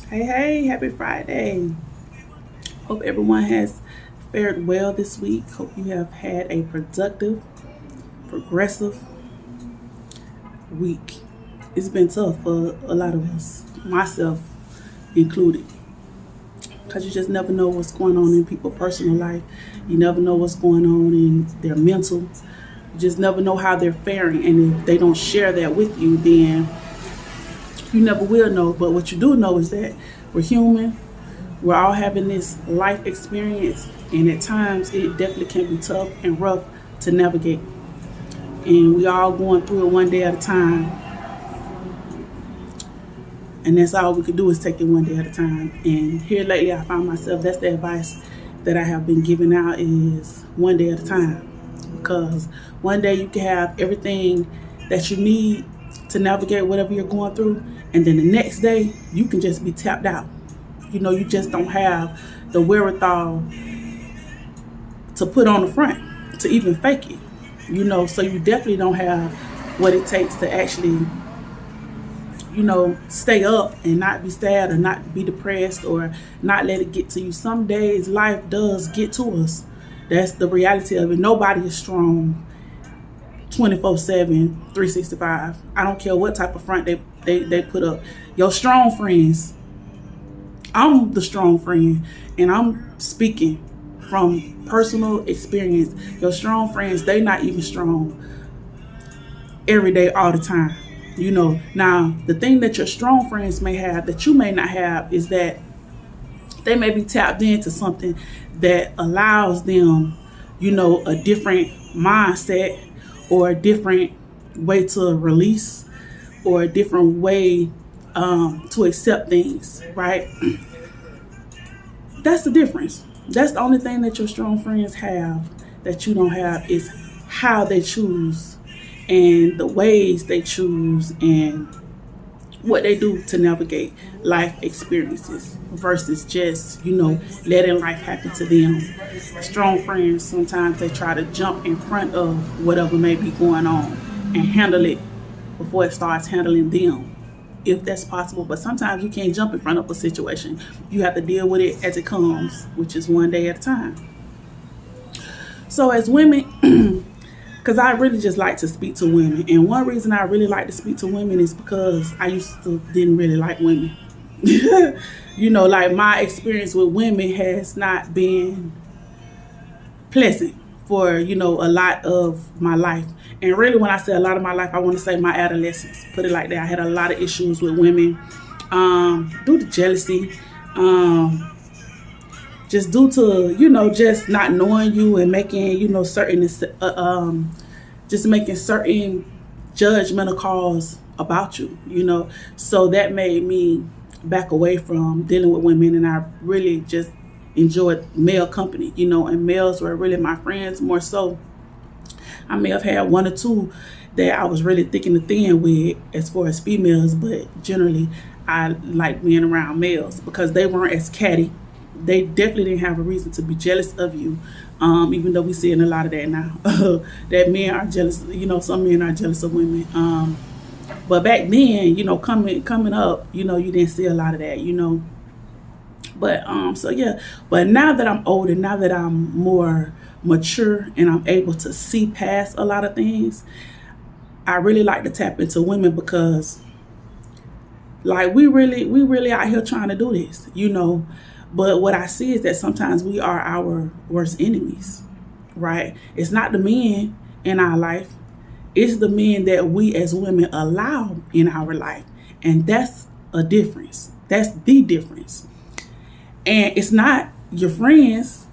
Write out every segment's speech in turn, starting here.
Hey, happy Friday. Hope everyone has fared well this week. Hope you have had a productive, progressive week. It's been tough for a lot of us, myself included, because you just never know what's going on in people's personal life. You never know what's going on in their mental. You just never know how they're faring. And if they don't share that with you, then you never will know. But what you do know is that we're human. We're all having this life experience, and at times it definitely can be tough and rough to navigate. And we all going through it one day at a time, and that's all we can do is take it one day at a time. And here lately, I found myself that's the advice that I have been giving out is one day at a time, because one day you can have everything that you need to navigate whatever you're going through, and then the next day you can just be tapped out. You just don't have the wherewithal to put on the front to even fake it. So you definitely don't have what it takes to actually, stay up and not be sad or not be depressed or not let it get to you. Some days life does get to us. That's the reality of it. Nobody is strong 24/7, 365. I don't care what type of front they put up. Your strong friends, I'm the strong friend, and I'm speaking from personal experience. Your strong friends, they not even strong every day, all the time. Now the thing that your strong friends may have that you may not have is that they may be tapped into something that allows them, a different mindset or a different way to release or a different way to accept things, right? That's the difference. That's the only thing that your strong friends have that you don't have is how they choose and the ways they choose and what they do to navigate life experiences versus just, letting life happen to them. Strong friends, sometimes they try to jump in front of whatever may be going on and handle it before it starts handling them, if that's possible. But sometimes you can't jump in front of a situation. You have to deal with it as it comes, which is one day at a time. So as women, because I really just like to speak to women, and one reason I really like to speak to women is because I used to didn't really like women. Like my experience with women has not been pleasant for a lot of my life. And really, when I say a lot of my life, I want to say my adolescence. Put it like that. I had a lot of issues with women due to jealousy, just due to just not knowing you and making certain just making certain judgmental calls about you. So that made me back away from dealing with women, and I really just enjoyed male company, and males were really my friends more so. I may have had one or two that I was really thick and thin with as far as females, but generally I like being around males because they weren't as catty. They definitely didn't have a reason to be jealous of you, even though we seeing a lot of that now. That men are jealous, some men are jealous of women. But back then, coming up, you didn't see a lot of that. But so yeah, but now that I'm older, now that I'm more mature and I'm able to see past a lot of things, I really like to tap into women because like we really out here trying to do this, But what I see is that sometimes we are our worst enemies, right? It's not the men in our life, it's the men that we as women allow in our life. And that's a difference. That's the difference. And it's not your friends,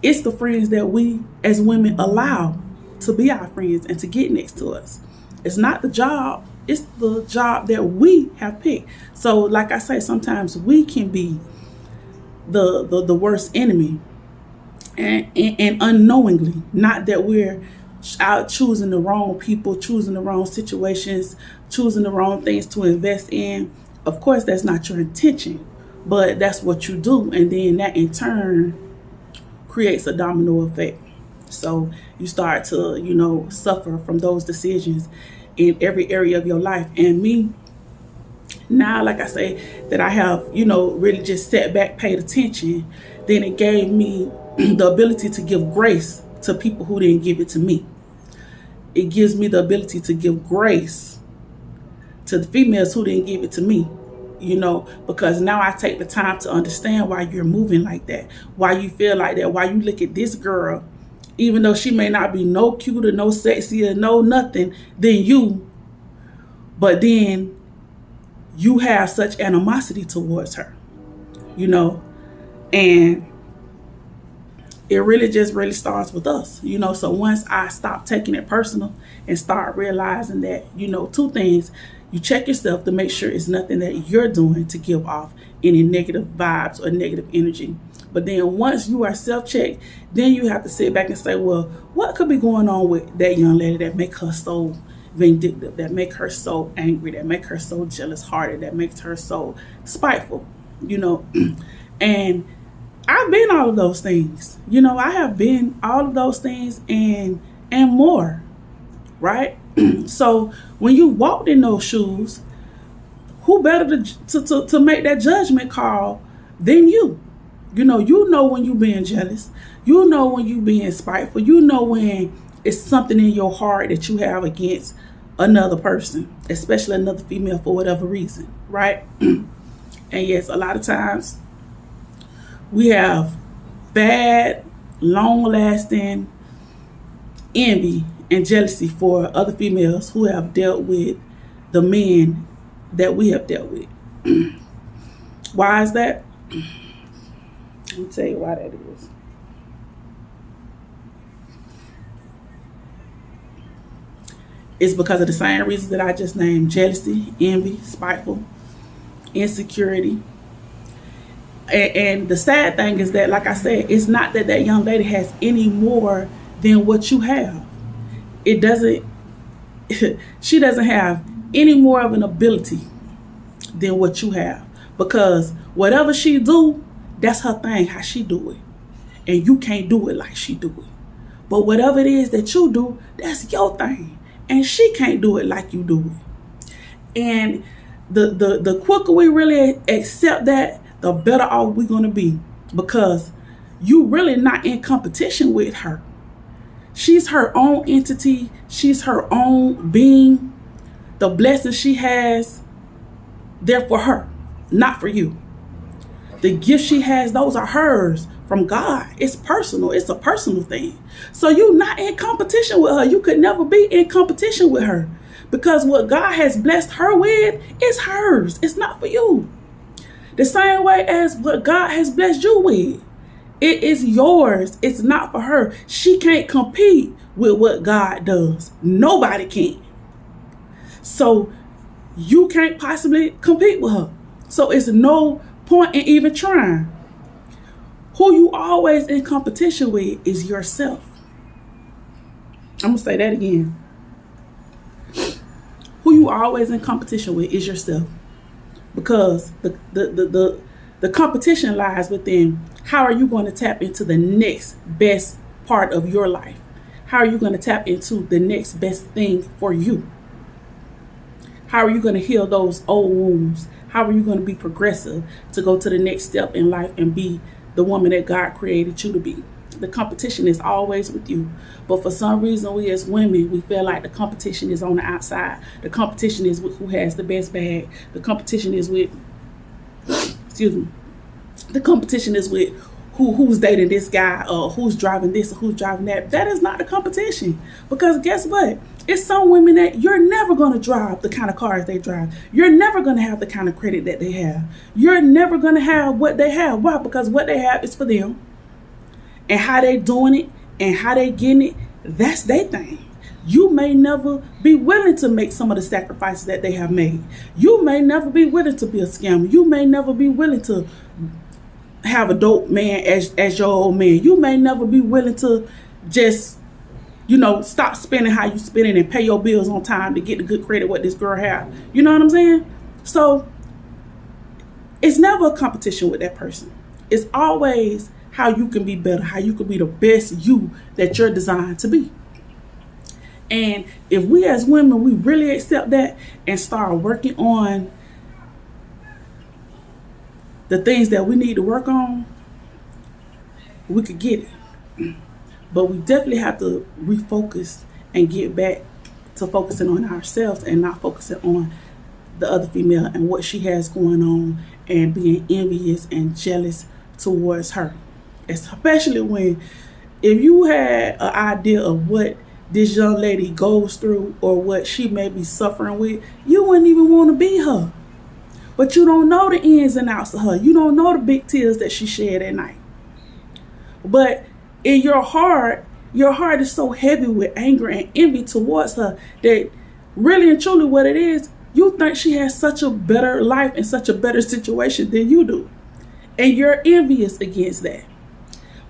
it's the friends that we as women allow to be our friends and to get next to us. It's not the job, it's the job that we have picked. So like I say, sometimes we can be the worst enemy and unknowingly, not that we're out choosing the wrong people, choosing the wrong situations, choosing the wrong things to invest in. Of course, that's not your intention, but that's what you do. And then that in turn creates a domino effect. So you start to, suffer from those decisions in every area of your life. And me, Now, like I say, that I have, really just sat back, paid attention, then it gave me the ability to give grace to people who didn't give it to me. It gives me the ability to give grace to the females who didn't give it to me, because now I take the time to understand why you're moving like that, why you feel like that, why you look at this girl, even though she may not be no cuter, no sexier, no nothing than you, but then you have such animosity towards her, and it really starts with us, So once I stop taking it personal and start realizing that, two things, you check yourself to make sure it's nothing that you're doing to give off any negative vibes or negative energy. But then once you are self-checked, then you have to sit back and say, well, what could be going on with that young lady that make her so vindictive, that make her so angry, that make her so jealous-hearted, that makes her so spiteful, And I've been all of those things. I have been all of those things and more, right? So when you walked in those shoes, who better to make that judgment call than you? You know when you being jealous. You know when you being spiteful. You know when it's something in your heart that you have against another person, especially another female for whatever reason, right? And yes, a lot of times we have bad, long-lasting envy and jealousy for other females who have dealt with the men that we have dealt with. Why is that? Let me tell you why that is. It's because of the same reasons that I just named: jealousy, envy, spiteful, insecurity. And the sad thing is that, like I said, it's not that that young lady has any more than what you have. It doesn't, she doesn't have any more of an ability than what you have. Because whatever she do, that's her thing, how she do it. And you can't do it like she do it. But whatever it is that you do, that's your thing. And she can't do it like you do it. And the quicker we really accept that, the better off we're going to be, because you really not in competition with her. She's her own entity. She's her own being. The blessings she has, they're for her, not for you. The gifts she has, those are hers from God. It's personal. It's a personal thing. So you're not in competition with her. You could never be in competition with her, because what God has blessed her with is hers. It's not for you. The same way as what God has blessed you with. It is yours. It's not for her. She can't compete with what God does. Nobody can. So you can't possibly compete with her. So it's no point in even trying. Who you always in competition with is yourself. I'm going to say that again. Who you always in competition with is yourself. Because the competition lies within how are you going to tap into the next best part of your life? How are you going to tap into the next best thing for you? How are you going to heal those old wounds? How are you going to be progressive to go to the next step in life and be the woman that God created you to be? The competition is always with you. But for some reason, we as women, we feel like the competition is on the outside. The competition is with who has the best bag. The competition is with, the competition is with who's dating this guy, or who's driving this, or who's driving that. That is not the competition. Because guess what? It's some women that you're never going to drive the kind of cars they drive. You're never going to have the kind of credit that they have. You're never going to have what they have. Why? Because what they have is for them. And how they doing it and how they getting it, that's their thing. You may never be willing to make some of the sacrifices that they have made. You may never be willing to be a scammer. You may never be willing to have a dope man as your old man. You may never be willing to just, stop spending how you spending and pay your bills on time to get the good credit what this girl have. You know what I'm saying? So it's never a competition with that person. It's always how you can be better, how you can be the best you that you're designed to be. And if we as women, we really accept that and start working on the things that we need to work on, we could get it. But we definitely have to refocus and get back to focusing on ourselves and not focusing on the other female and what she has going on and being envious and jealous towards her. Especially when, if you had an idea of what this young lady goes through or what she may be suffering with, you wouldn't even want to be her. But you don't know the ins and outs of her. You don't know the big tears that she shed at night. But in your heart is so heavy with anger and envy towards her that really and truly what it is, you think she has such a better life and such a better situation than you do. And you're envious against that.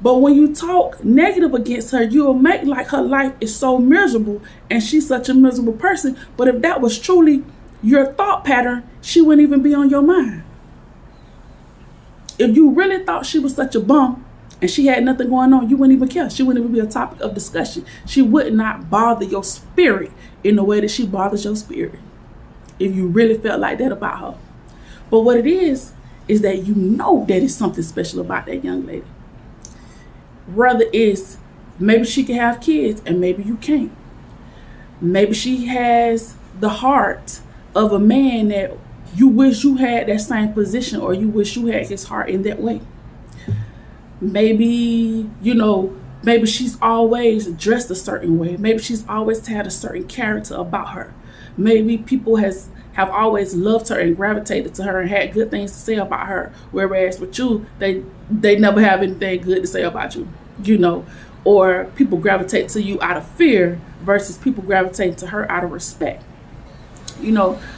But when you talk negative against her, you'll make like her life is so miserable and she's such a miserable person. But if that was truly your thought pattern, she wouldn't even be on your mind. If you really thought she was such a bum and she had nothing going on, you wouldn't even care. She wouldn't even be a topic of discussion. She would not bother your spirit in the way that she bothers your spirit, if you really felt like that about her. But what it is that you know that it's something special about that young lady. Whether it's maybe she can have kids and maybe you can't. Maybe she has the heart of a man that you wish you had that same position, or you wish you had his heart in that way. Maybe, maybe she's always dressed a certain way. Maybe she's always had a certain character about her. Maybe people have always loved her and gravitated to her and had good things to say about her. Whereas with you, they never have anything good to say about you, or people gravitate to you out of fear versus people gravitating to her out of respect.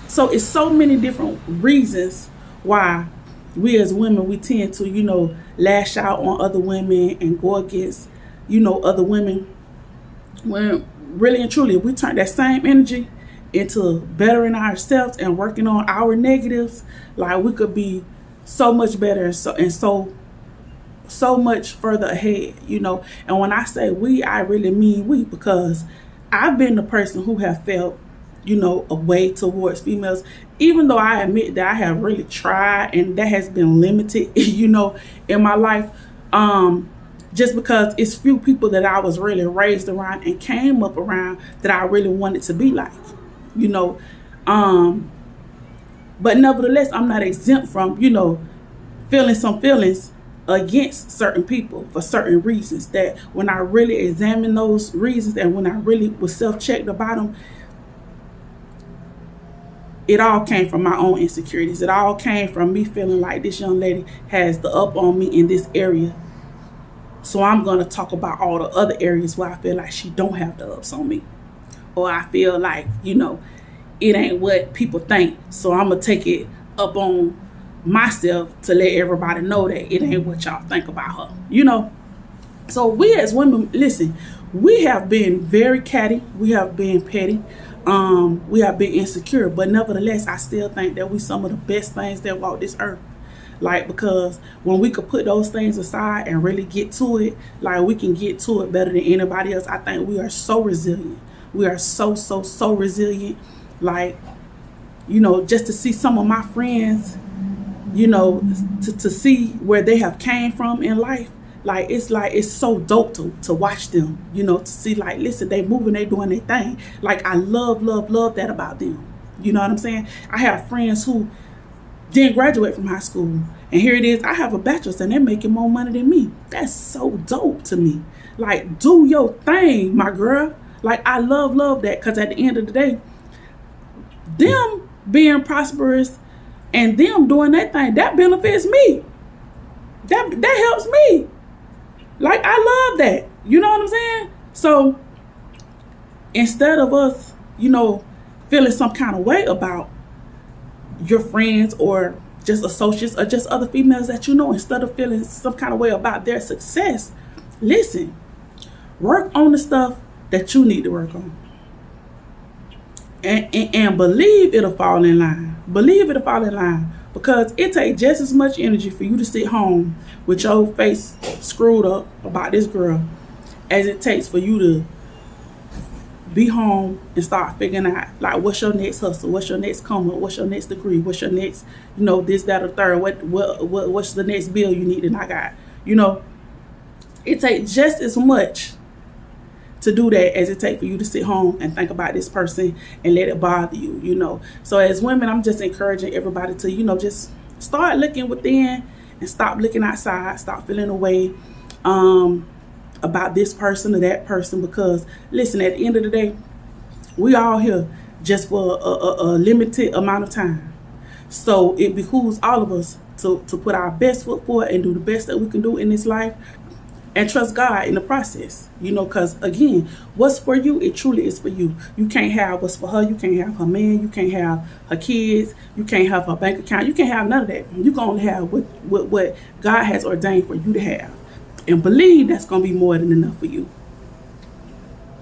So it's so many different reasons why we as women, we tend to, lash out on other women and go against, other women. When really and truly, if we turn that same energy into bettering ourselves and working on our negatives, like we could be so much better and so much further ahead, And when I say we, I really mean we, because I've been the person who have felt, a way towards females, even though I admit that I have really tried and that has been limited, in my life, just because it's few people that I was really raised around and came up around that I really wanted to be like, but nevertheless, I'm not exempt from, feeling some feelings against certain people for certain reasons, that when I really examine those reasons and when I really was self-checked about them, it all came from my own insecurities. It all came from me feeling like this young lady has the up on me in this area. So I'm going to talk about all the other areas where I feel like she don't have the ups on me. Or I feel like, it ain't what people think. So I'm going to take it up on myself to let everybody know that it ain't what y'all think about her. So we as women, listen, we have been very catty. We have been petty. We have been insecure, but nevertheless, I still think that we some of the best things that walk this earth. Like, because when we could put those things aside and really get to it, like we can get to it better than anybody else. I think we are so resilient. We are so resilient. Like, just to see some of my friends, to see where they have came from in life. Like it's so dope to watch them, to see like, listen, they moving, they doing their thing. Like I love that about them. You know what I'm saying? I have friends who didn't graduate from high school, and here it is, I have a bachelor's and they're making more money than me. That's so dope to me. Like, do your thing, my girl. Like I love that, because at the end of the day, them being prosperous and them doing that thing, that benefits me. That helps me. Like, I love that. You know what I'm saying? So instead of us, feeling some kind of way about your friends or just associates or just other females that instead of feeling some kind of way about their success, listen, work on the stuff that you need to work on. And believe it'll fall in line. Believe it'll fall in line. Because it takes just as much energy for you to sit home with your face screwed up about this girl as it takes for you to be home and start figuring out like what's your next hustle, what's your next come up, what's your next degree, what's your next, this, that, or third, what's the next bill you need and I got. It takes just as much to do that as it takes for you to sit home and think about this person and let it bother you. So as women, I'm just encouraging everybody to, just start looking within and stop looking outside, stop feeling away about this person or that person, because listen, at the end of the day, we all here just for a limited amount of time. So it behooves all of us to put our best foot forward and do the best that we can do in this life, and trust God in the process, because again, what's for you, it truly is for you. You can't have what's for her. You can't have her man. You can't have her kids. You can't have her bank account. You can't have none of that. You can only have what God has ordained for you to have, and believe that's going to be more than enough for you.